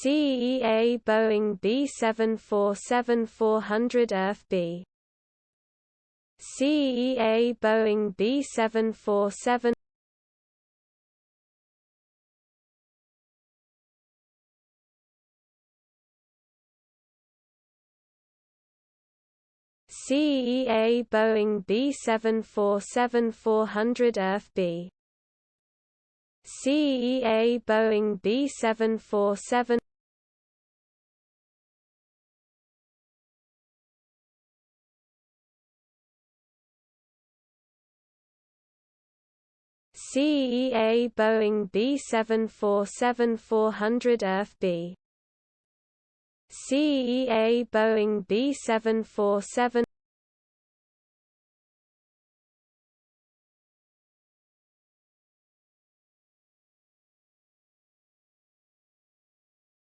CEA Boeing B747-400 ERF-B. CEA Boeing B747. CEA Boeing B747-400 ERF-B. CEA Boeing B747. CEA Boeing B747-400 ERF-B. CEA Boeing B747.